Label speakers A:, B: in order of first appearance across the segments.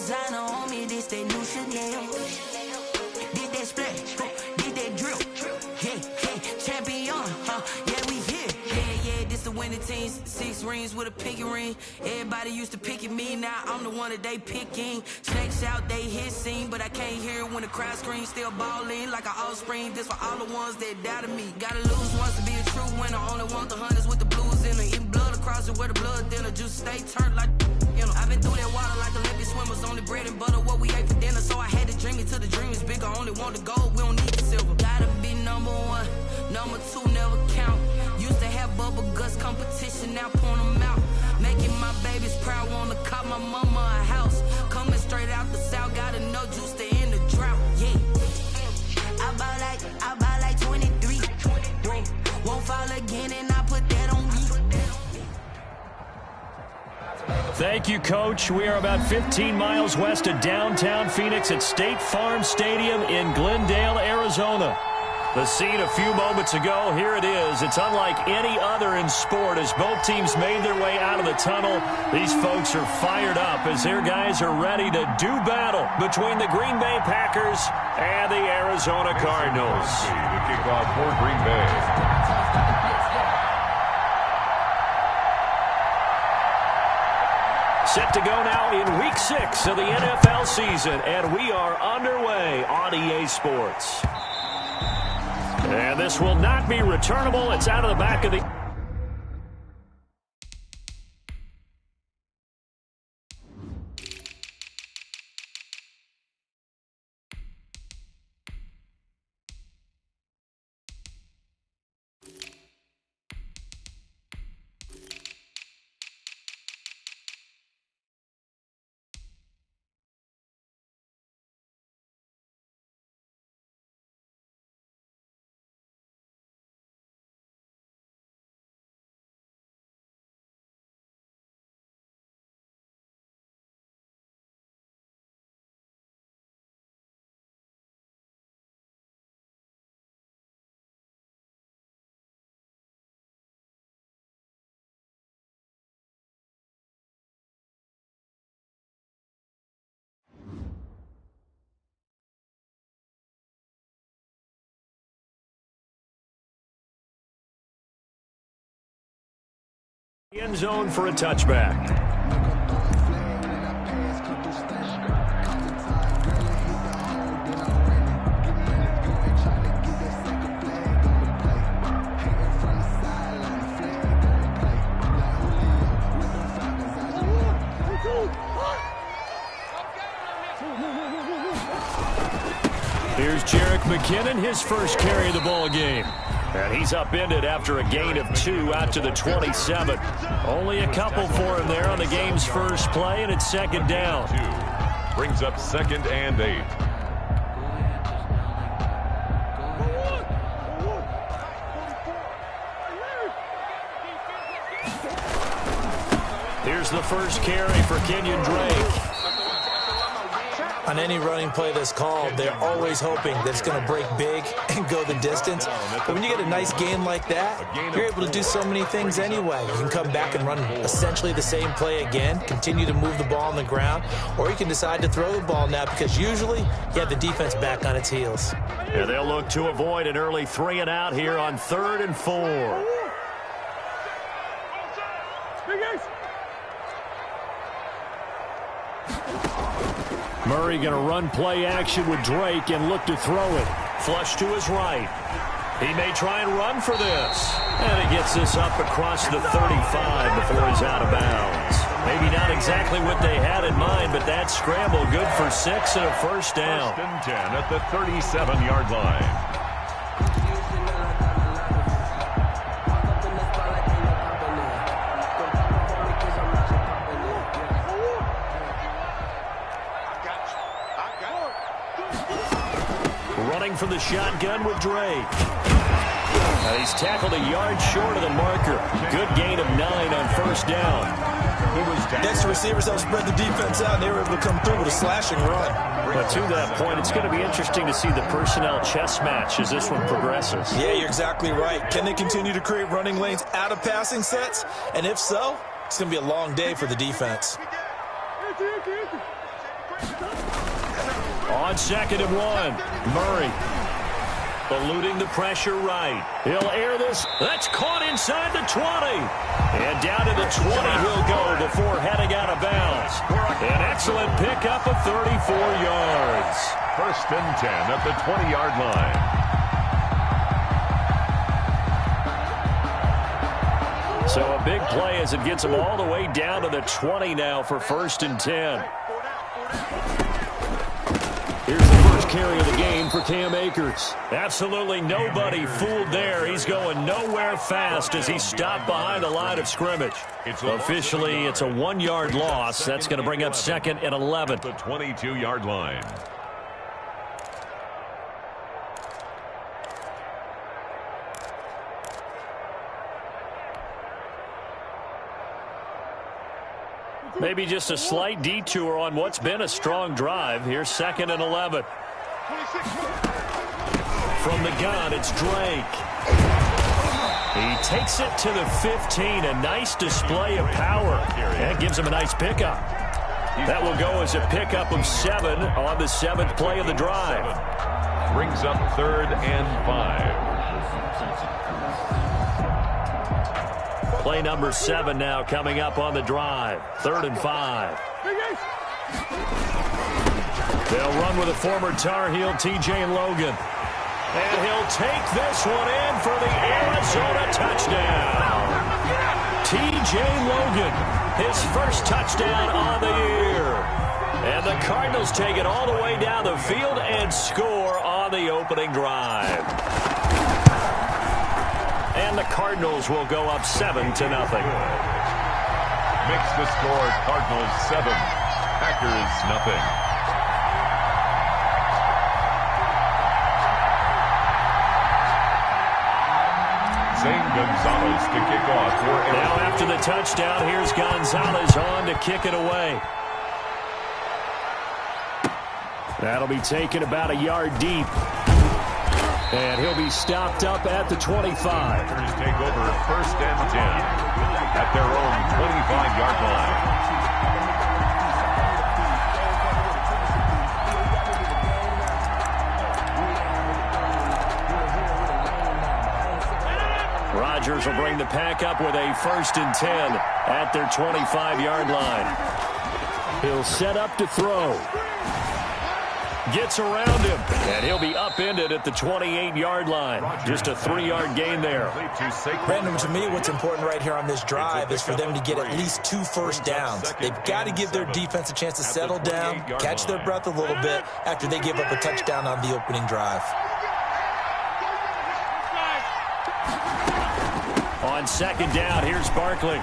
A: designer on me, this that new Chanel. Did that splash, did that drill. Yeah, champion, yeah, we here. Yeah, this the winning team. 6 rings with a pinky ring. Everybody used to pick at me, now I'm the one that they picking. Snakes out, they hit scene, but I can't hear it when the crowd screams. Still balling like an offspring. This for all the ones that doubted me. Gotta lose once to be a true winner. Only want the hunters with the blues in her. Eating blood across it where the blood dinner. Juice stay turned like, you know. I've been through that water like Olympic swimmers. Only bread and butter what we ate for dinner. So I had to dream it till the dream is bigger. Only want the gold, we don't need the silver. Gotta be number 1, number 2 never count. Used to have bubble guts competition, now point them out. Making my babies proud, wanna cop my mama a house. Coming straight out the south, gotta know juice to end the drought. Yeah, I buy like 23. Won't fall again, and I put that on me.
B: Thank you, Coach. We are about 15 miles west of downtown Phoenix at State Farm Stadium in Glendale, Arizona. The scene a few moments ago, here it is. It's unlike any other in sport as both teams made their way out of the tunnel. These folks are fired up as their guys are ready to do battle between the Green Bay Packers and the Arizona Cardinals.
C: The kickoff for Green Bay.
B: Set to go now in Week 6 of the NFL season, and we are underway on EA Sports. And this will not be returnable. It's out of the back of the... End zone for a touchback. Here's Jerick McKinnon, his first carry of the ball game. And he's upended after a gain of 2 out to the 27. Only a couple for him there on the game's first play, and it's second down.
C: 2 brings up 2nd and 8.
B: Here's the first carry for Kenyon Drake.
D: On any running play that's called, they're always hoping that it's going to break big and go the distance. But when you get a nice game like that, you're able to do so many things anyway. You can come back and run essentially the same play again, continue to move the ball on the ground, or you can decide to throw the ball now because usually you have the defense back on its heels.
B: Yeah, they'll look to avoid an early 3 and out here on 3rd and 4. Murray going to run play action with Drake and look to throw it. Flush to his right. He may try and run for this. And he gets this up across the 35 before he's out of bounds. Maybe not exactly what they had in mind, but that scramble good for 6 and a first down.
C: 1st and 10 at the 37-yard line.
B: From the shotgun with Drake. He's tackled a yard short of the marker. Good gain of 9 on first down.
D: Next, the receivers help spread the defense out, and they were able to come through with a slashing run.
B: But to that point, it's going to be interesting to see the personnel chess match as this one progresses.
D: Yeah, you're exactly right. Can they continue to create running lanes out of passing sets? And if so, it's going to be a long day for the defense.
B: On 2nd and 1, Murray eluding the pressure right. He'll air this. That's caught inside the 20. And down to the 20 he'll go before heading out of bounds. An excellent pickup of 34 yards.
C: 1st and 10 at the 20-yard line.
B: So a big play as it gets them all the way down to the 20 now for 1st and 10. Here's the first carry of the game for Cam Akers. Absolutely nobody fooled there. He's going nowhere fast as he stopped behind the line of scrimmage. Officially, it's a 1-yard loss. That's going to bring up 2nd and 11.
C: The 22-yard line.
B: Maybe just a slight detour on what's been a strong drive. Here's 2nd and 11. From the gun, it's Drake. He takes it to the 15. A nice display of power. That gives him a nice pickup. That will go as a pickup of 7 on the 7th play of the drive.
C: Brings up 3rd and 5.
B: Play number 7 now coming up on the drive. 3rd and 5. They'll run with a former Tar Heel, T.J. Logan. And he'll take this one in for the Arizona touchdown. T.J. Logan, his first touchdown on the year. And the Cardinals take it all the way down the field and score on the opening drive. And the Cardinals will go up 7-0.
C: Makes the score Cardinals 7, Packers nothing. Zane Gonzalez to kick off for Arizona.
B: Now after the touchdown, here's Gonzalez on to kick it away. That'll be taken about a yard deep. And he'll be stopped up at the 25.
C: Packers take over 1st and 10 at their own 25-yard line.
B: Rodgers will bring the pack up with a 1st and 10 at their 25-yard line. He'll set up to throw. Gets around him, and he'll be upended at the 28-yard line. Just a 3-yard gain there.
D: Brandon, to me, what's important right here on this drive is for them to get at least 2 first downs. They've got to give their defense a chance to settle down, catch their breath a little bit after they give up a touchdown on the opening drive.
B: On 2nd down, here's Barkley.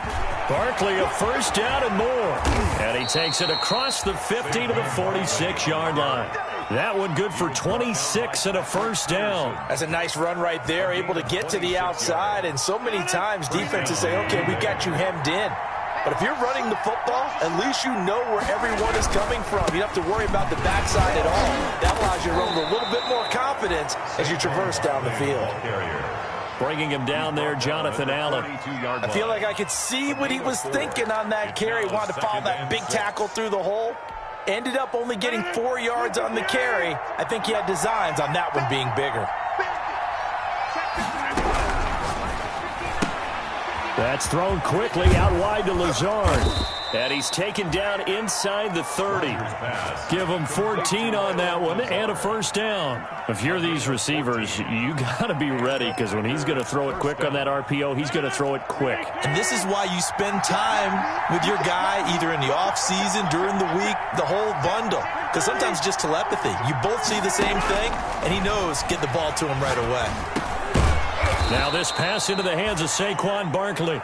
B: Barkley a 1st down and more. And he takes it across the 50 to the 46-yard line. That one good for 26 and a 1st down.
D: That's a nice run right there, able to get to the outside. And so many times defenses say, okay, we got you hemmed in. But if you're running the football, at least you know where everyone is coming from. You don't have to worry about the backside at all. That allows you to run with a little bit more confidence as you traverse down the field.
B: Bringing him down there, Jonathan Allen.
D: I feel like I could see what he was thinking on that carry. Wanted to follow that big tackle through the hole. Ended up only getting 4 yards on the carry. I think he had designs on that one being bigger.
B: That's thrown quickly out wide to Lazard. And he's taken down inside the 30. Give him 14 on that one and a 1st down. If you're these receivers, you got to be ready because when he's going to throw it quick on that RPO, he's going to throw it quick.
D: And this is why you spend time with your guy either in the offseason, during the week, the whole bundle. Because sometimes just telepathy. You both see the same thing, and he knows get the ball to him right away.
B: Now this pass into the hands of Saquon Barkley.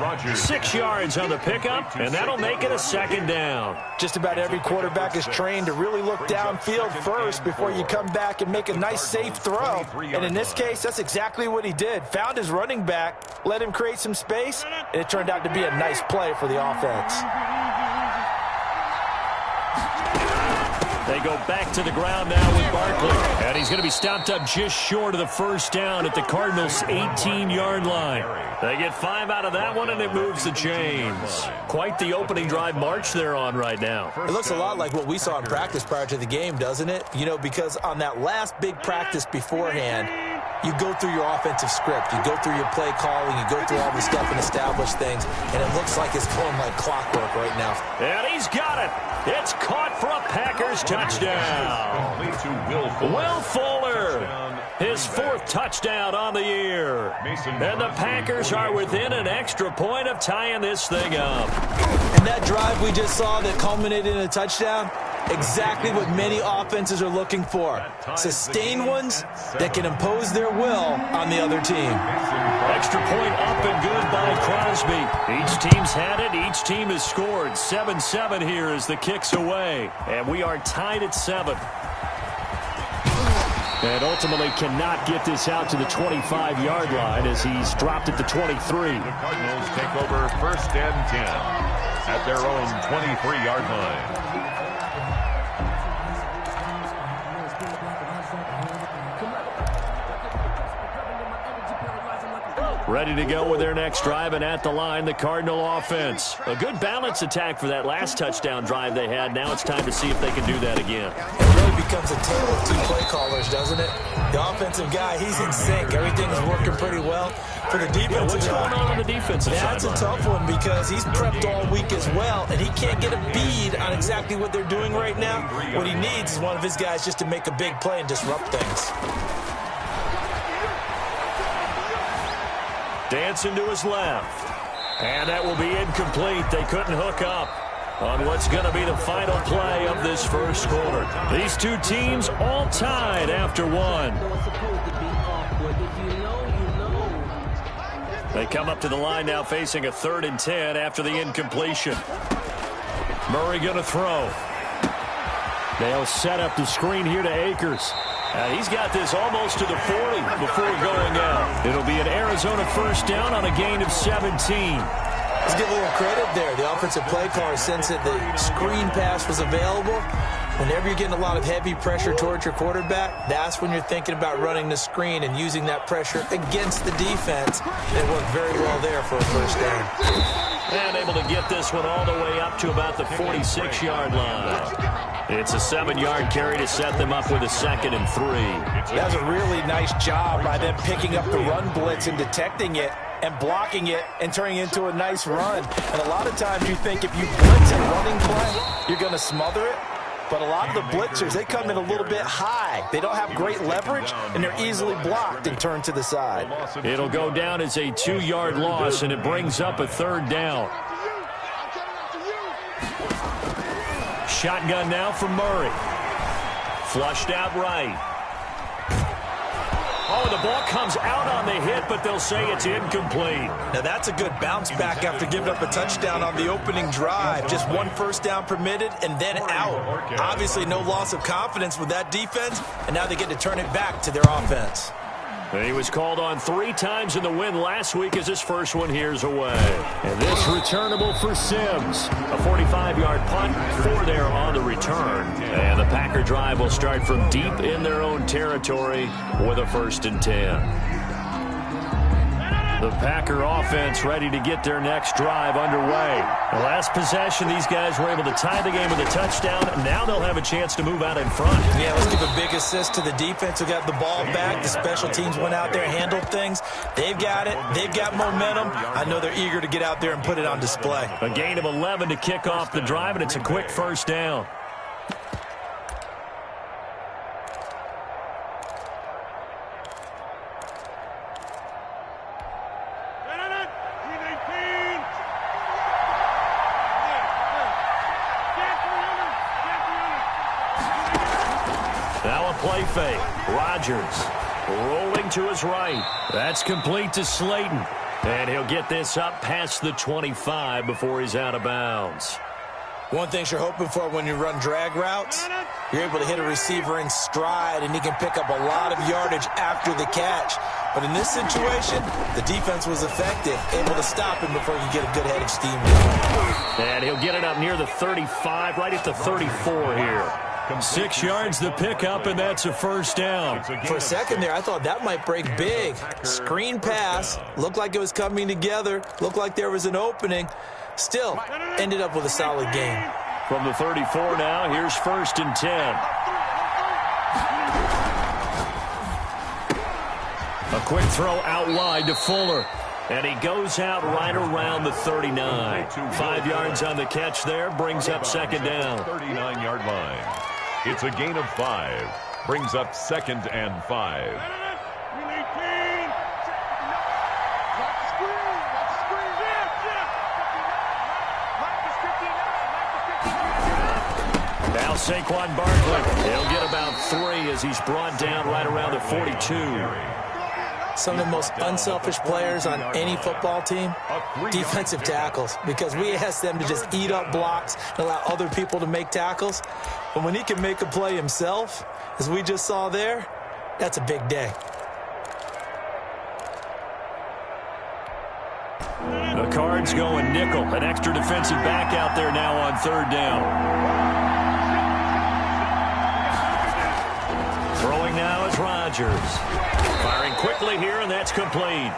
C: Rodgers.
B: 6 yards on the pickup, and that'll make it a 2nd down.
D: Just about every quarterback is trained to really look downfield first before you come back and make a nice, safe throw. And in this case, that's exactly what he did. Found his running back, let him create some space, and it turned out to be a nice play for the offense.
B: They go back to the ground now with Barkley. And he's going to be stopped up just short of the first down at the Cardinals' 18-yard line. They get 5 out of that one, and it moves the chains. Quite the opening drive march they're on right now.
D: It looks a lot like what we saw in practice prior to the game, doesn't it? You know, because on that last big practice beforehand, you go through your offensive script. You go through your play calling. You go through all the stuff and establish things. And it looks like it's going like clockwork right now.
B: And he's got it. It's caught for a Packers touchdown. Will Fuller, his 4th touchdown on the year. And the Packers are within an extra point of tying this thing up.
D: And that drive we just saw that culminated in a touchdown, exactly what many offenses are looking for. Sustained ones that can impose their will on the other team.
B: Extra point up and good by Crosby. Each team's had it. Each team has scored. 7-7 here as the kick's away. And we are tied at 7. And ultimately cannot get this out to the 25-yard line as he's dropped at the 23.
C: The Cardinals take over 1st and 10 at their own 23-yard line.
B: Ready to go with their next drive, and at the line, the Cardinal offense. A good balance attack for that last touchdown drive they had. Now it's time to see if they can do that again.
D: It really becomes a tale of 2 play callers, doesn't it? The offensive guy, he's in sync. Everything is working pretty well. For the defensive
B: what's going on the defensive side?
D: That's a tough one because he's prepped all week as well, and he can't get a bead on exactly what they're doing right now. What he needs is one of his guys just to make a big play and disrupt things.
B: Dancing to his left. And that will be incomplete. They couldn't hook up on what's going to be the final play of this first quarter. These two teams all tied after 1. They come up to the line now facing a 3rd and 10 after the incompletion. Murray going to throw. They'll set up the screen here to Akers. He's got this almost to the 40 before going out. It'll be an Arizona first down on a gain of 17.
D: Let's give a little credit there. The offensive play caller, since the screen pass was available, whenever you're getting a lot of heavy pressure towards your quarterback, that's when you're thinking about running the screen and using that pressure against the defense. It worked very well there for a first down.
B: And able to get this one all the way up to about the 46-yard line. It's a 7-yard carry to set them up with a 2nd and 3.
D: That was a really nice job by them picking up the run blitz and detecting it and blocking it and turning it into a nice run. And a lot of times you think if you blitz a running play, you're going to smother it. But a lot of the blitzers, they come in a little bit high. They don't have great leverage, and they're easily blocked and turned to the side.
B: It'll go down as a 2-yard loss, and it brings up a 3rd down. Shotgun now from Murray. Flushed out right. Oh, the ball comes out on the hit, but they'll say it's incomplete.
D: Now, that's a good bounce back after giving up a touchdown on the opening drive. Just 1 first down permitted and then out. Obviously, no loss of confidence with that defense, and now they get to turn it back to their offense.
B: He was called on 3 times in the win last week as his first one here's away. And this returnable for Sims. A 45-yard punt, 4 there on the return. And the Packer drive will start from deep in their own territory with a 1st and 10. The Packer offense ready to get their next drive underway. The last possession, these guys were able to tie the game with a touchdown. Now they'll have a chance to move out in front.
D: Yeah, let's give a big assist to the defense who got the ball back. The special teams went out there and handled things. They've got it. They've got momentum. I know they're eager to get out there and put it on display.
B: A gain of 11 to kick off the drive, and it's a quick first down. Play fake. Rodgers rolling to his right. That's complete to Slayton. And he'll get this up past the 25 before he's out of bounds.
D: One thing you're hoping for when you run drag routes, you're able to hit a receiver in stride, and he can pick up a lot of yardage after the catch. But in this situation, the defense was effective, able to stop him before he could get a good head of steam going.
B: And he'll get it up near the 35, right at the 34 here. 6 yards the pickup, and that's a first down.
D: For a second there, I thought that might break big. Screen pass. Looked like it was coming together. Looked like there was an opening. Still, ended up with a solid gain.
B: From the 34 now, here's 1st and 10. A quick throw out wide to Fuller. And he goes out right around the 39. 5 yards on the catch there, brings up second down.
C: 39-yard line. It's a gain of 5. Brings up 2nd and 5.
B: Now Saquon Barkley. He'll get about 3 as he's brought down right around the 42.
D: Some of the most unselfish players on any football team, defensive tackles, because we ask them to just eat up blocks and allow other people to make tackles. But when he can make a play himself, as we just saw there, that's a big day.
B: The Cards going nickel. An extra defensive back out there now on 3rd down. Throwing now is Rodgers. Firing quickly here, and that's complete.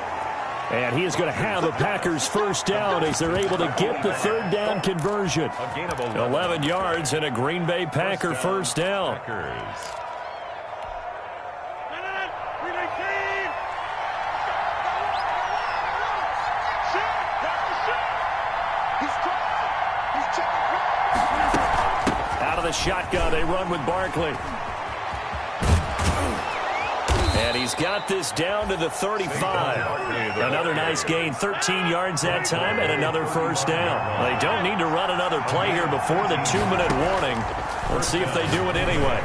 B: And he is going to have a Packers first down as they're able to get the 3rd down conversion. 11 yards and a Green Bay Packer first down. Out of the shotgun, they run with Barkley. And he's got this down to the 35. Another nice gain, 13 yards that time, and another first down. They don't need to run another play here before the 2-minute warning. Let's see if they do it anyway.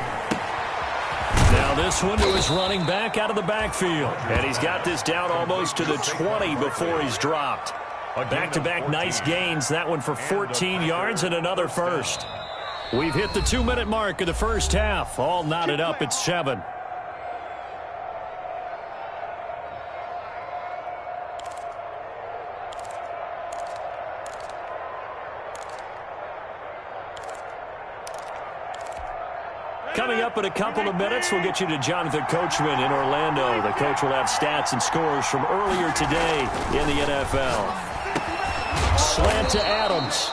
B: Now this one to his running back out of the backfield. And he's got this down almost to the 20 before he's dropped. Back-to-back nice gains, that one for 14 yards and another first. We've hit the 2-minute mark of the first half. All knotted up at 7. Coming up in a couple of minutes, we'll get you to Jonathan Coachman in Orlando. The coach will have stats and scores from earlier today in the NFL. Slant to Adams.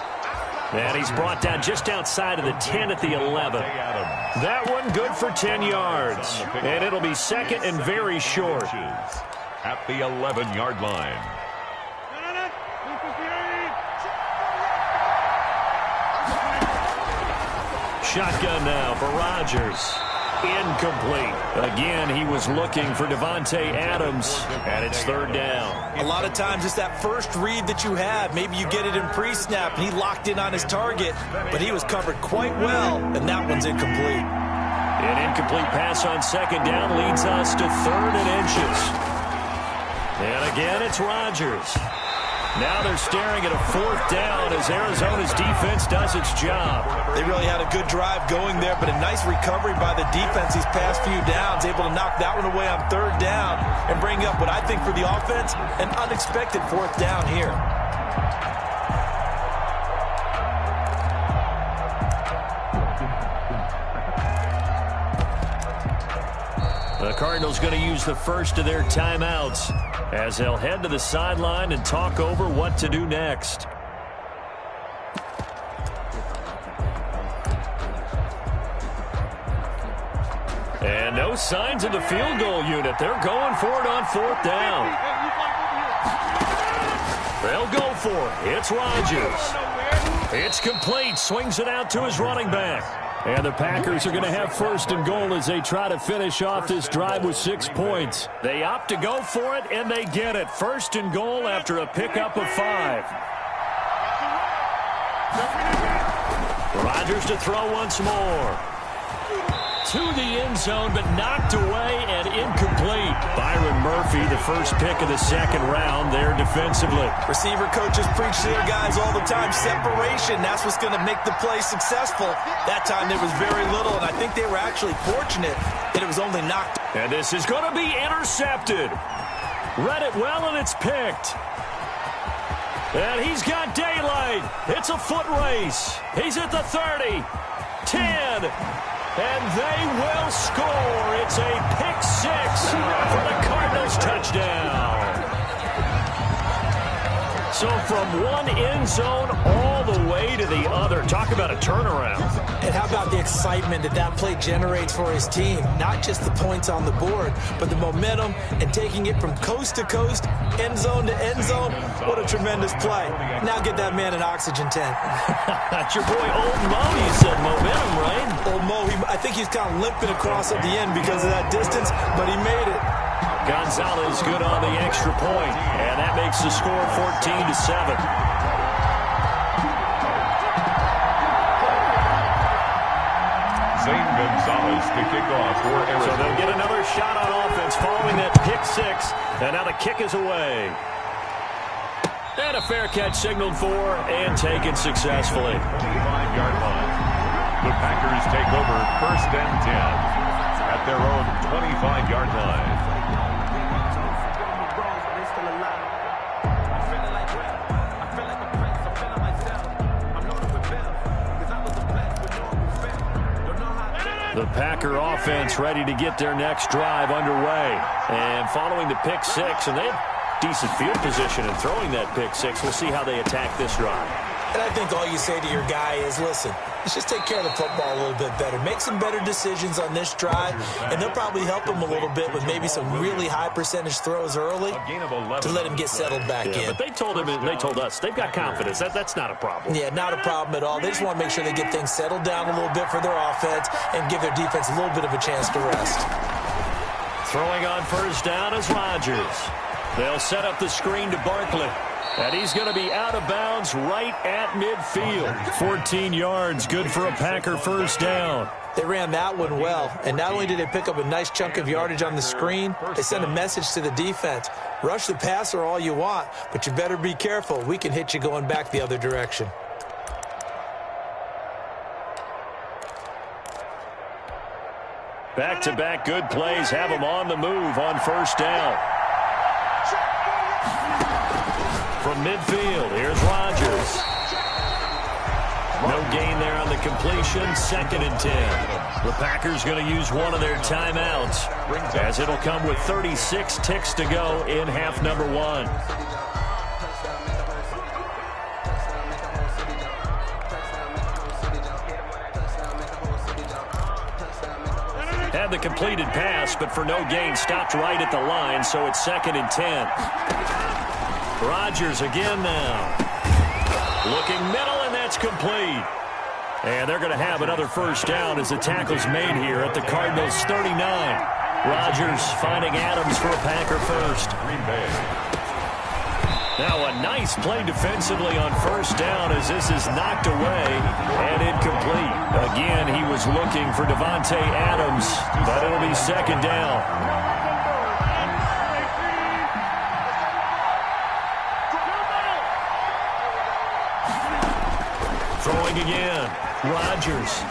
B: And he's brought down just outside of the 10 at the 11. That one good for 10 yards. And it'll be 2nd and very short.
C: At the 11-yard line.
B: Shotgun now for Rodgers. Incomplete. Again, he was looking for Devontae Adams, and it's 3rd down.
D: A lot of times it's that first read that you have. Maybe you get it in pre-snap, and he locked in on his target, but he was covered quite well, and that one's incomplete.
B: An incomplete pass on 2nd down leads us to 3rd and inches. And again, it's Rodgers. Now they're staring at a 4th down as Arizona's defense does its job.
D: They really had a good drive going there, but a nice recovery by the defense these past few downs, able to knock that one away on 3rd down and bring up what I think for the offense, an unexpected 4th down here.
B: The Cardinals going to use the first of their timeouts as they'll head to the sideline and talk over what to do next. And no signs of the field goal unit. They're going for it on 4th down. They'll go for it. It's Rodgers. It's complete. Swings it out to his running back. And the Packers are going to have 1st and goal as they try to finish off this drive with 6 points. They opt to go for it, and they get it. 1st and goal after a pickup of 5. Rodgers to throw once more. To the end zone, but knocked away and incomplete. Byron Murphy, the first pick of the 2nd round there defensively.
D: Receiver coaches preach to their guys all the time. Separation, that's what's going to make the play successful. That time there was very little, and I think they were actually fortunate that it was only knocked.
B: And this is going to be intercepted. Read it well, and it's picked. And he's got daylight. It's a foot race. He's at the 30, 10, And they will score. It's a pick six for the Cardinals touchdown. So from one end zone all the way to the other. Talk about a turnaround.
D: And how about the excitement that play generates for his team? Not just the points on the board, but the momentum and taking it from coast to coast, end zone to end zone. What a tremendous play. Now get that man an oxygen tent.
B: That's your boy Old Mo. You said momentum, right?
D: Old Mo, I think he's kind of limping across at the end because of that distance, but he made it.
B: Gonzalez good on the extra point, and that makes the score 14-7.
C: Zane Gonzalez to kick off for Arizona.
B: So they'll get another shot on offense following that pick six, and now the kick is away. And a fair catch signaled for and taken successfully.
C: 25-yard line. The Packers take over first and 10 at their own 25-yard line.
B: The Packer offense ready to get their next drive underway. And following the pick six, and they have decent field position in throwing that pick six. We'll see how they attack this drive.
D: And I think all you say to your guy is, listen, let's just take care of the football a little bit better. Make some better decisions on this drive, and they'll probably help him a little bit with maybe some really high percentage throws early to let him get settled back in.
B: But they told us they've got confidence. That's not a problem.
D: Yeah, not a problem at all. They just want to make sure they get things settled down a little bit for their offense and give their defense a little bit of a chance to rest.
B: Throwing on first down is Rodgers. They'll set up the screen to Barkley. And he's going to be out of bounds right at midfield. 14 yards, good for a Packer first down.
D: They ran that one well, and not only did they pick up a nice chunk of yardage on the screen, they sent a message to the defense. Rush the passer all you want, but you better be careful. We can hit you going back the other direction.
B: Back-to-back good plays have them on the move on first down. From midfield, here's Rodgers. No gain there on the completion, 2nd and 10. The Packers going to use one of their timeouts, as it'll come with 36 ticks to go in half number one. Had the completed pass, but for no gain, stopped right at the line, so it's 2nd and 10. Rodgers again now. Looking middle, and that's complete. And they're going to have another first down as the tackle's made here at the Cardinals' 39. Rodgers finding Adams for a Packer first. Now a nice play defensively on first down as this is knocked away and incomplete. Again, he was looking for Davante Adams, but it'll be 2nd down. Throwing again. Rodgers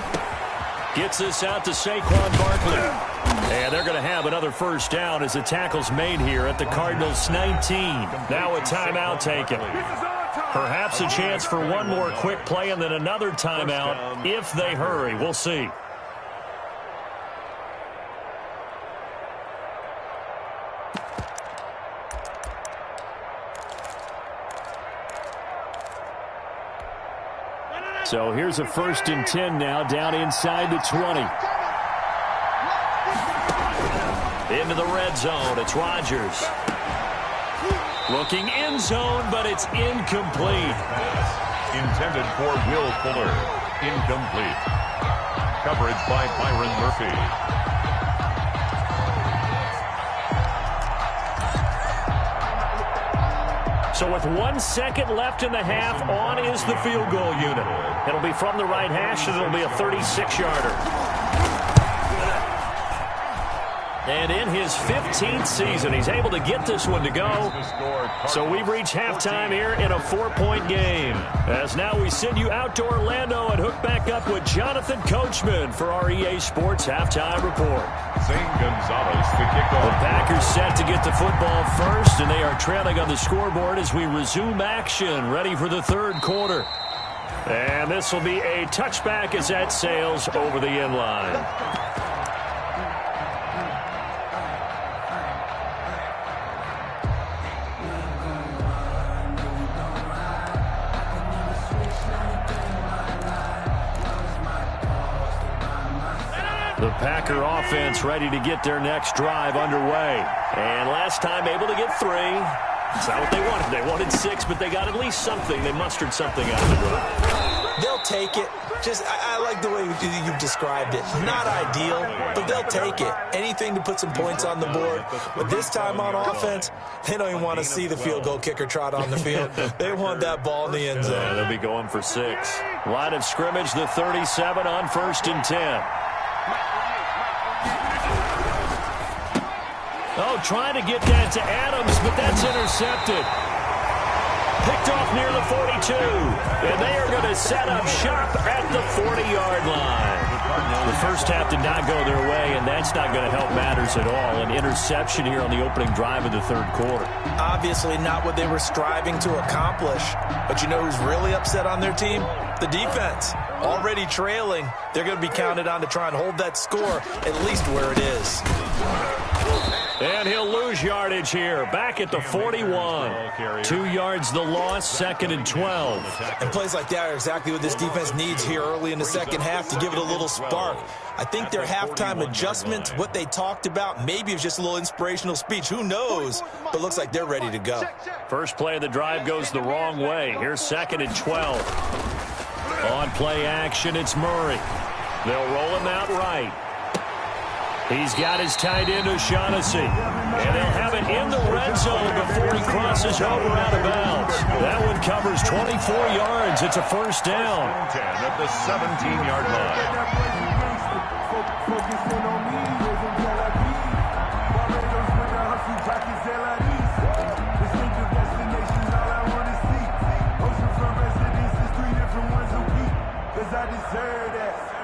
B: gets this out to Saquon Barkley. And they're going to have another first down as the tackle's made here at the Cardinals' 19. Now a timeout taken. Perhaps a chance for one more quick play and then another timeout if they hurry. We'll see. So here's a 1st and 10 now, down inside the 20. Into the red zone, it's Rodgers. Looking end zone, but it's incomplete.
C: Intended for Will Fuller. Incomplete. Coverage by Byron Murphy.
B: So with 1 second left in the half, on is the field goal unit. It'll be from the right hash, and it'll be a 36-yarder. And in his 15th season, he's able to get this one to go. So we've reached halftime here in a 4-point game. As now we send you out to Orlando and hook back up with Jonathan Coachman for our EA Sports Halftime Report.
C: Zane Gonzalez to kick off.
B: The Packers set to get the football first, and they are trailing on the scoreboard as we resume action, ready for the third quarter. And this will be a touchback as that sails over the end line. The Packer offense ready to get their next drive underway. And last time able to get 3. It's not what they wanted. They wanted 6, but they got at least something. They mustered something out of the drive.
D: They'll take it. I like the way you've described it. Not ideal, but they'll take it. Anything to put some points on the board. But this time on offense, they don't even want to see the field goal kicker trot on the field. They want that ball in the end zone.
B: They'll be going for 6. Line of scrimmage, the 37 on 1st and 10. Oh, trying to get that to Adams, but that's intercepted. Picked off near the 42. And they are going to set up shop at the 40-yard line. The first half did not go their way, and that's not going to help matters at all. An interception here on the opening drive of the 3rd quarter.
D: Obviously not what they were striving to accomplish. But you know who's really upset on their team? The defense. Already trailing. They're going to be counted on to try and hold that score at least where it is.
B: And he'll lose yardage here. Back at the 41. 2 yards the loss, 2nd and 12.
D: And plays like that are exactly what this defense needs here early in the second half to give it a little spark. I think their halftime adjustments, what they talked about, maybe it was just a little inspirational speech. Who knows? But looks like they're ready to go.
B: First play of the drive goes the wrong way. Here's 2nd and 12. On play action, it's Murray. They'll roll him out right. He's got his tight end, O'Shaughnessy. And they'll have it in the red zone before he crosses over out of bounds. That one covers 24 yards. It's a first down.
C: 10 at the 17-yard line.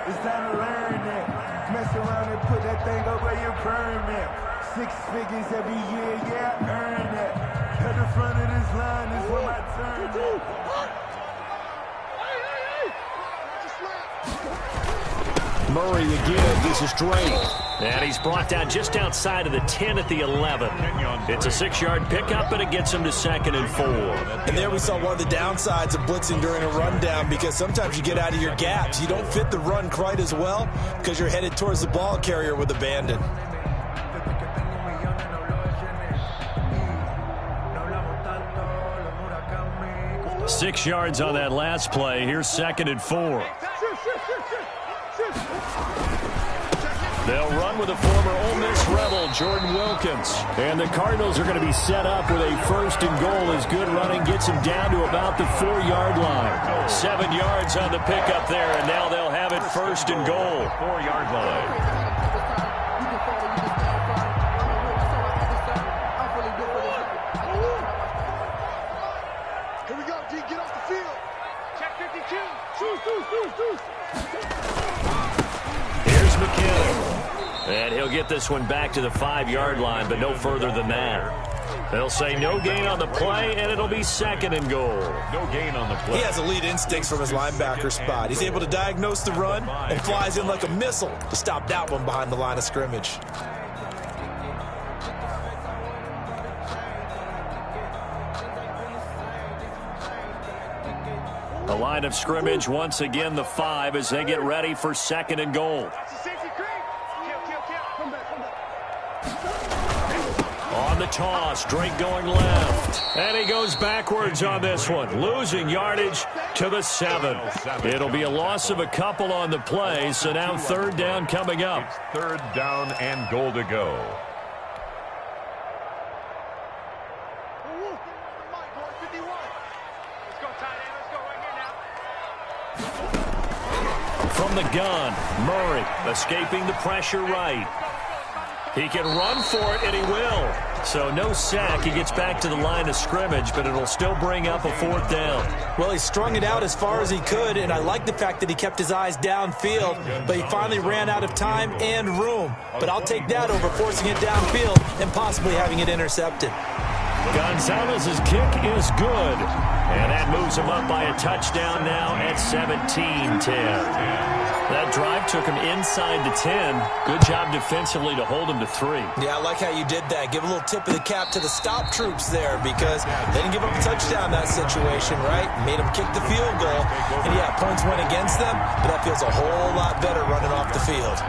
E: It's time to learn that. Mess around and put that thing over your permit. 6 figures every year, yeah, I earn that. At the front of this line is where my turn is.
B: Murray again, this is straight. And he's brought down just outside of the 10 at the 11. It's a 6-yard pickup, and it gets him to 2nd and 4.
D: And there we saw one of the downsides of blitzing during a rundown, because sometimes you get out of your gaps. You don't fit the run quite as well because you're headed towards the ball carrier with abandon.
B: Six yards on that last play. Here's 2nd and 4. They'll run with a former Ole Miss Rebel, Jordan Wilkins. And the Cardinals are going to be set up with a 1st and goal as good running gets him down to about the 4-yard line. 7 yards on the pickup there, and now they'll have it 1st and goal.
C: 4-yard line.
E: Here we go, D, get off the field. Check 52. Shoot.
B: Here's McKinnon. And he'll get this one back to the 5-yard line, but no further than that. They'll say no gain on the play, and it'll be 2nd and goal.
C: No gain on the play.
D: He has elite instincts from his linebacker spot. He's able to diagnose the run and flies in like a missile to stop that one behind the line of scrimmage.
B: The line of scrimmage, once again, the 5 as they get ready for 2nd and goal. On the toss, Drake going left. And he goes backwards on this one, losing yardage to the 7. It'll be a loss of a couple on the play, so now 3rd down coming up.
C: It's 3rd down and goal to go.
B: From the gun, Murray escaping the pressure right. He can run for it, and he will. So no sack. He gets back to the line of scrimmage, but it'll still bring up a 4th down.
D: Well, he strung it out as far as he could, and I like the fact that he kept his eyes downfield, but he finally ran out of time and room. But I'll take that over forcing it downfield and possibly having it intercepted.
B: Gonzalez's kick is good. And that moves them up by a touchdown now at 17-10. That drive took him inside the 10. Good job defensively to hold him to 3.
D: Yeah, I like how you did that. Give a little tip of the cap to the stop troops there because they didn't give up a touchdown in that situation, right? Made them kick the field goal. And, yeah, points went against them, but that feels a whole lot better running off the field.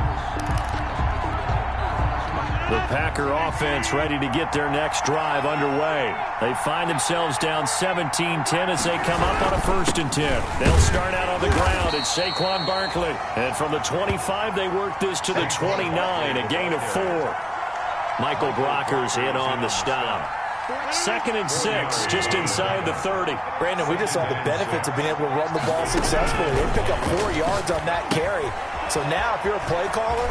B: The Packer offense ready to get their next drive underway. They find themselves down 17-10 as they come up on a 1st and 10. They'll start out on the ground. It's Saquon Barkley. And from the 25, they work this to the 29, a gain of 4. Michael Brockers in on the stop. 2nd and 6, just inside the 30.
D: Brandon, we just saw the benefits of being able to run the ball successfully. They pick up 4 yards on that carry. So now, if you're a play caller,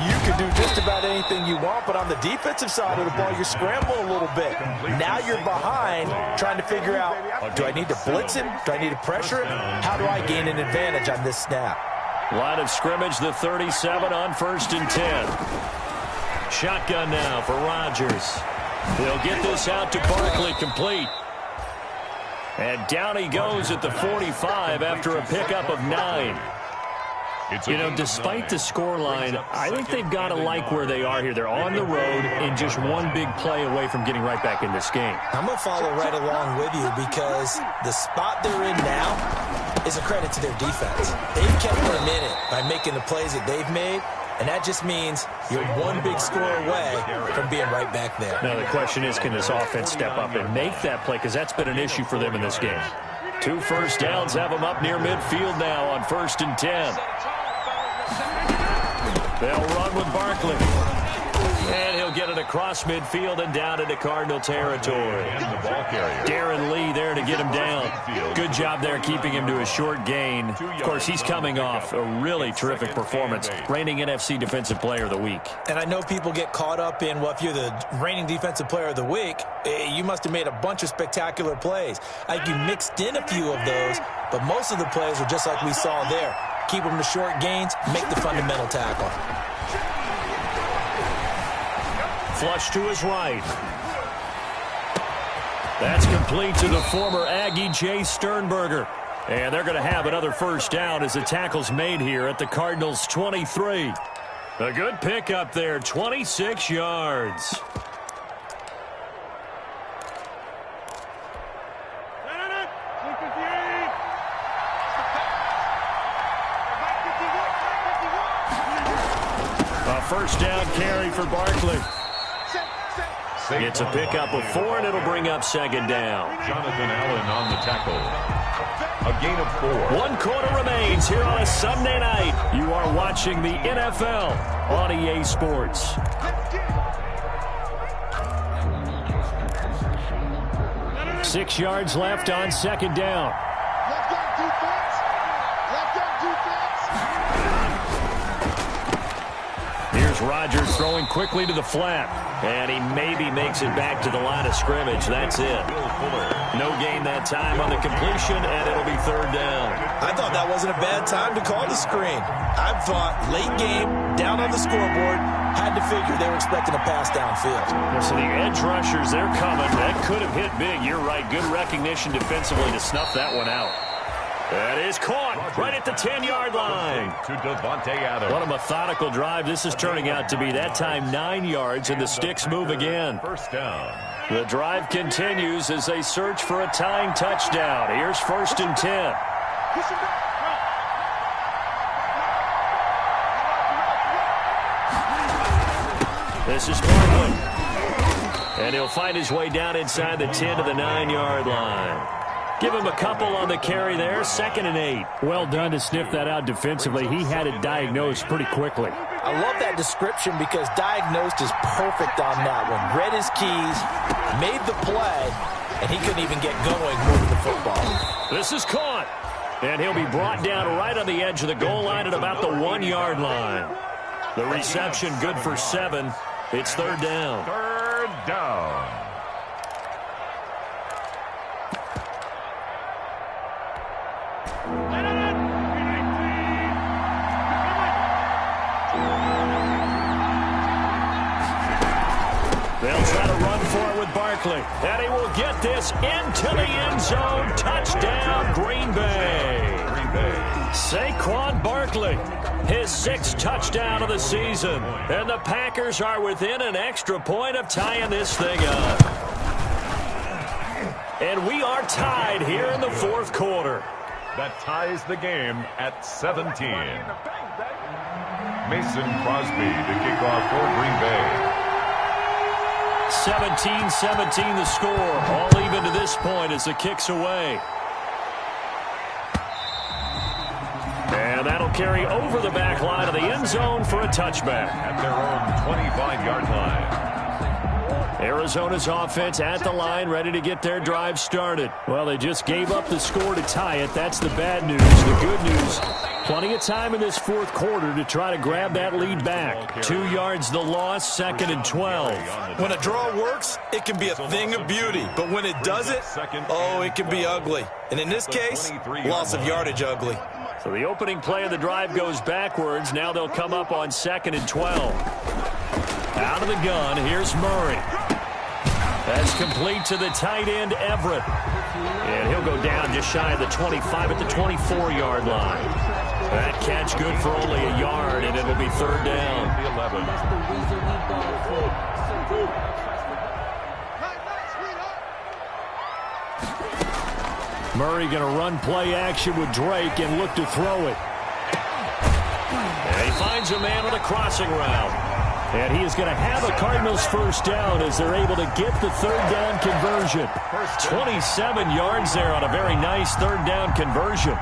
D: you can do just about anything you want. But on the defensive side of the ball, you scramble a little bit. Now you're behind trying to figure out, do I need to blitz him? Do I need to pressure him? How do I gain an advantage on this snap?
B: Line of scrimmage, the 37 on 1st and 10. Shotgun now for Rodgers. They'll get this out to Barkley, complete. And down he goes at the 45 after a pickup of 9. You know, despite the scoreline, I think they've got to like where they are here. They're on the road and just one big play away from getting right back in this game.
D: I'm going to follow right along with you because the spot they're in now is a credit to their defense. They've kept them in it by making the plays that they've made, and that just means you're one big score away from being right back there.
B: Now the question is, can this offense step up and make that play? Because that's been an issue for them in this game. 2 first downs have them up near midfield now on 1st and 10. They'll run with Barkley. And he'll get it across midfield and down into Cardinal territory. Darren Lee there to get him down. Good job there keeping him to a short gain. Of course, he's coming off a really terrific performance. Reigning NFC Defensive Player of the Week.
D: And I know people get caught up in, well, if you're the reigning Defensive Player of the Week, you must have made a bunch of spectacular plays. I think you mixed in a few of those, but most of the plays were just like we saw there. Keep them to short gains, make the fundamental tackle.
B: Flush to his right. That's complete to the former Aggie, Jay Sternberger. And they're going to have another first down as the tackle's made here at the Cardinals' 23. A good pickup there, 26 yards. A first down carry for Barkley. It's a pickup of 4, and it'll bring up 2nd down.
C: Jonathan Allen on the tackle. A gain of 4.
B: 1 quarter remains here on a Sunday night. You are watching the NFL on EA Sports. Six yards left on 2nd down. Here's Rodgers throwing quickly to the flat. And he maybe makes it back to the line of scrimmage. That's it. No gain that time on the completion, and it'll be 3rd down.
D: I thought that wasn't a bad time to call the screen. I thought late game, down on the scoreboard, had to figure they were expecting a pass downfield.
B: So the edge rushers, they're coming. That could have hit big. You're right. Good recognition defensively to snuff that one out. That is caught right at the 10-yard line.
C: To Devontae Adams.
B: What a methodical drive this is turning out to be. That time 9 yards, and the sticks move again.
C: First down.
B: The drive continues as they search for a tying touchdown. Here's 1st and 10. This is Barkley. And he'll find his way down inside the 10 to the 9-yard line. Give him a couple on the carry there. 2nd and 8. Well done to sniff that out defensively. He had it diagnosed pretty quickly.
D: I love that description because diagnosed is perfect on that one. Read his keys, made the play, and he couldn't even get going moving the football.
B: This is caught. And he'll be brought down right on the edge of the goal line at about the 1-yard line. The reception good for 7. It's 3rd down.
C: 3rd down.
B: They'll try to run for it with Barkley. And he will get this into the end zone. Touchdown, Green Bay. Saquon Barkley, his 6th touchdown of the season. And the Packers are within an extra point of tying this thing up. And we are tied here in the 4th quarter.
C: That ties the game at 17. Mason Crosby to kick off for Green Bay.
B: 17-17 the score. All even to this point as the kick's away. And that'll carry over the back line of the end zone for a touchback.
C: At their own 25-yard line.
B: Arizona's offense at the line, ready to get their drive started. Well, they just gave up the score to tie it. That's the bad news. The good news, plenty of time in this 4th quarter to try to grab that lead back. 2 yards the loss, 2nd and 12.
D: When a draw works, it can be a thing of beauty. But when it doesn't, oh, it can be ugly. And in this case, loss of yardage ugly.
B: So the opening play of the drive goes backwards. Now they'll come up on 2nd and 12. Out of the gun, here's Murray. That's complete to the tight end, Everett. And he'll go down just shy of the 25 at the 24-yard line. That catch good for only a yard, and it'll be 3rd down. Murray going to run play action with Drake and look to throw it. And he finds a man on a crossing route. And he is going to have a Cardinals 1st down as they're able to get the 3rd down conversion. 27 yards there on a very nice 3rd down conversion.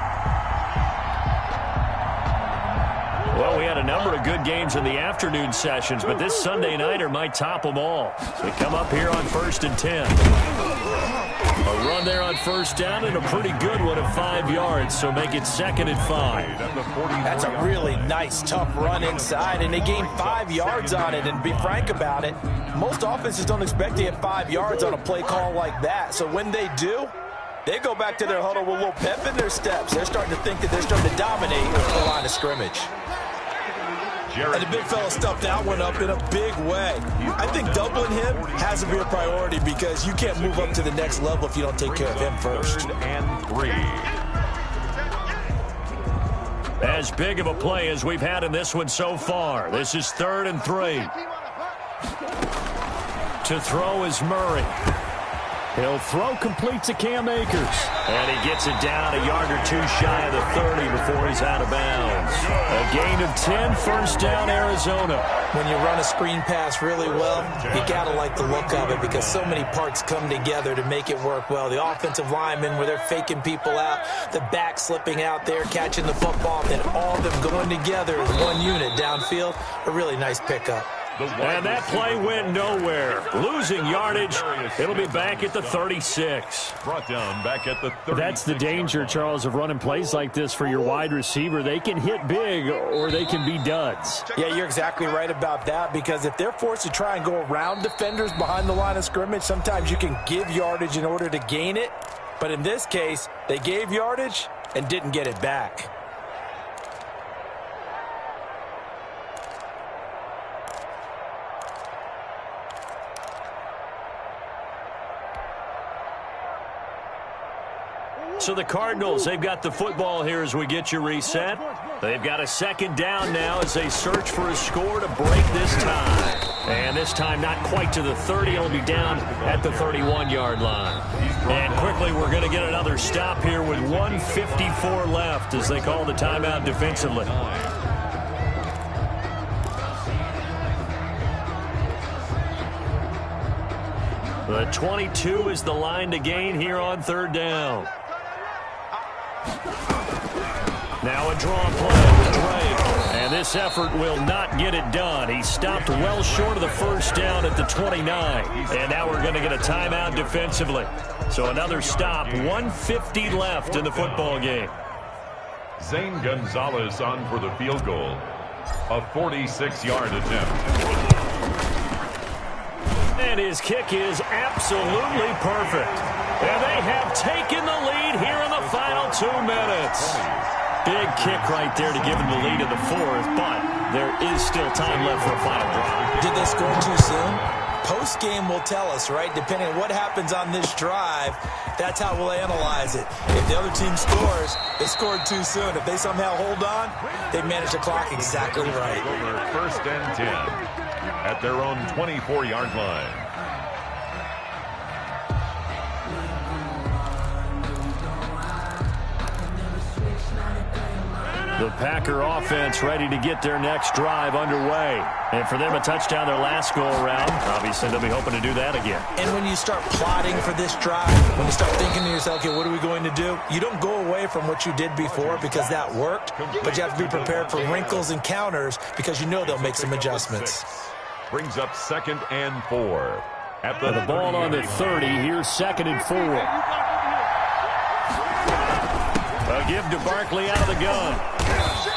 B: Well, we had a number of good games in the afternoon sessions, but this Sunday nighter might top them all. They come up here on 1st and 10. A run there on 1st down and a pretty good one of 5 yards, so make it 2nd and 5.
D: That's a really nice, tough run inside, and they gained 5 yards on it. And to be frank about it, most offenses don't expect to get 5 yards on a play call like that. So when they do, they go back to their huddle with a little pep in their steps. They're starting to think that they're starting to dominate the line of scrimmage. And the big fella stuffed that one up in a big way. I think doubling him has to be a priority because you can't move up to the next level if you don't take care of him first.
C: 3rd and 3.
B: As big of a play as we've had in this one so far. This is 3rd and 3. To throw is Murray. He'll throw complete to Cam Akers. And he gets it down a yard or 2 shy of the 30 before he's out of bounds. A gain of 10, 1st down Arizona.
D: When you run a screen pass really well, you got to like the look of it because so many parts come together to make it work well. The offensive linemen where they're faking people out, the back slipping out there, catching the football, and then all of them going together as one unit downfield. A really nice pickup.
B: And that play went nowhere. Losing yardage. It'll be back at the 36.
C: Brought down back at the 36.
B: That's the danger, Charles, of running plays like this for your wide receiver. They can hit big or they can be duds.
D: Yeah, you're exactly right about that because if they're forced to try and go around defenders behind the line of scrimmage, sometimes you can give yardage in order to gain it. But in this case, they gave yardage and didn't get it back.
B: So the Cardinals, they've got the football here as we get you reset. They've got a 2nd down now as they search for a score to break this tie. And this time not quite to the 30. It'll be down at the 31-yard line. And quickly we're going to get another stop here with 1:54 left as they call the timeout defensively. The 22 is the line to gain here on 3rd down. Now a draw play with Drake. And this effort will not get it done. He stopped well short of the 1st down at the 29. And now we're going to get a timeout defensively. So another stop. 1:50 left in the football game.
C: Zane Gonzalez on for the field goal. A 46-yard attempt.
B: And his kick is absolutely perfect. And they have taken the lead here in the final 2 minutes. Big kick right there to give them the lead in the 4th, but there is still time left for a final drive.
D: Did they score too soon? Post-game will tell us, right? Depending on what happens on this drive, that's how we'll analyze it. If the other team scores, they scored too soon. If they somehow hold on, they managed the clock exactly right.
C: Over first and 10 at their own 24-yard line.
B: The Packer offense ready to get their next drive underway. And for them, a touchdown their last go-around. Obviously, they'll be hoping to do that again.
D: And when you start plotting for this drive, when you start thinking to yourself, okay, what are we going to do? You don't go away from what you did before because that worked, but you have to be prepared for wrinkles and counters because you know they'll make some adjustments.
C: Brings up 2nd and 4. At
B: the ball on the 30. Here's 2nd and 4. A give to Barkley out of the gun.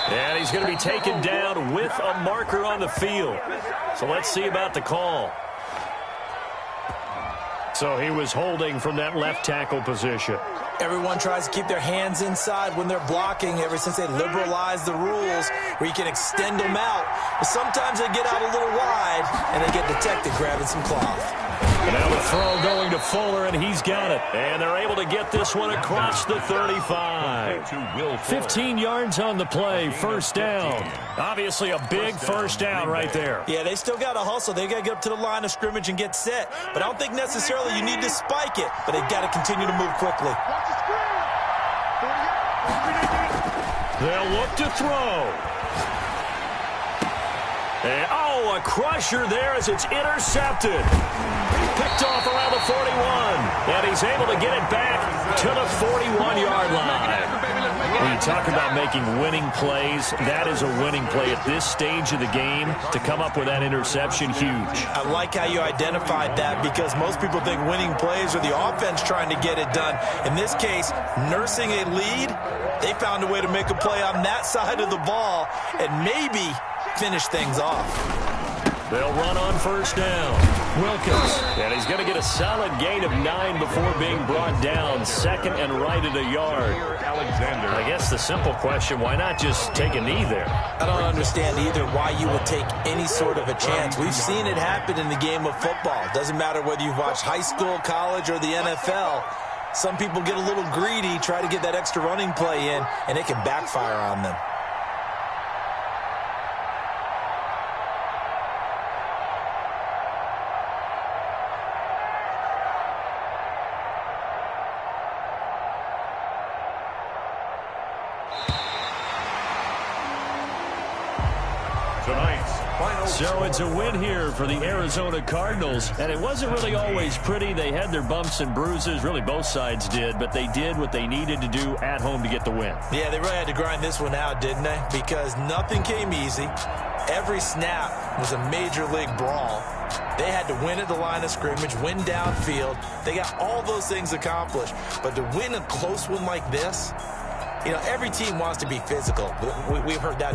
B: And he's going to be taken down with a marker on the field. So let's see about the call. So he was holding from that left tackle position.
D: Everyone tries to keep their hands inside when they're blocking ever since they liberalized the rules where you can extend them out. But sometimes they get out a little wide and they get detected grabbing some cloth.
B: And now the throw going to Fuller, and he's got it. And they're able to get this one across the 35. 15 yards on the play, first down. Obviously a big first down right there.
D: Yeah, they still got to hustle. They got to get up to the line of scrimmage and get set. But I don't think necessarily you need to spike it, but they've got to continue to move quickly.
B: They'll look to throw. And, a crusher there as it's intercepted. Picked off around the 41. And he's able to get it back to the 41-yard line. When you talk about making winning plays, that is a winning play at this stage of the game. To come up with that interception, huge.
D: I like how you identified that because most people think winning plays are the offense trying to get it done. In this case, nursing a lead, they found a way to make a play on that side of the ball and maybe finish things off.
B: They'll run on first down. Wilkins, and he's going to get a solid gain of 9 before being brought down. 2nd and right at a yard.
C: Alexander.
B: I guess the simple question, why not just take a knee there?
D: I don't understand either why you would take any sort of a chance. We've seen it happen in the game of football. It doesn't matter whether you've watched high school, college, or the NFL. Some people get a little greedy, try to get that extra running play in, and it can backfire on them.
B: So it's a win here for the Arizona Cardinals, and it wasn't really always pretty. They had their bumps and bruises, really both sides did, but they did what they needed to do at home to get the win.
D: Yeah, they really had to grind this one out, didn't they? Because nothing came easy. Every snap was a major league brawl. They had to win at the line of scrimmage, win downfield. They got all those things accomplished, but to win a close one like this, you know, every team wants to be physical. We've heard that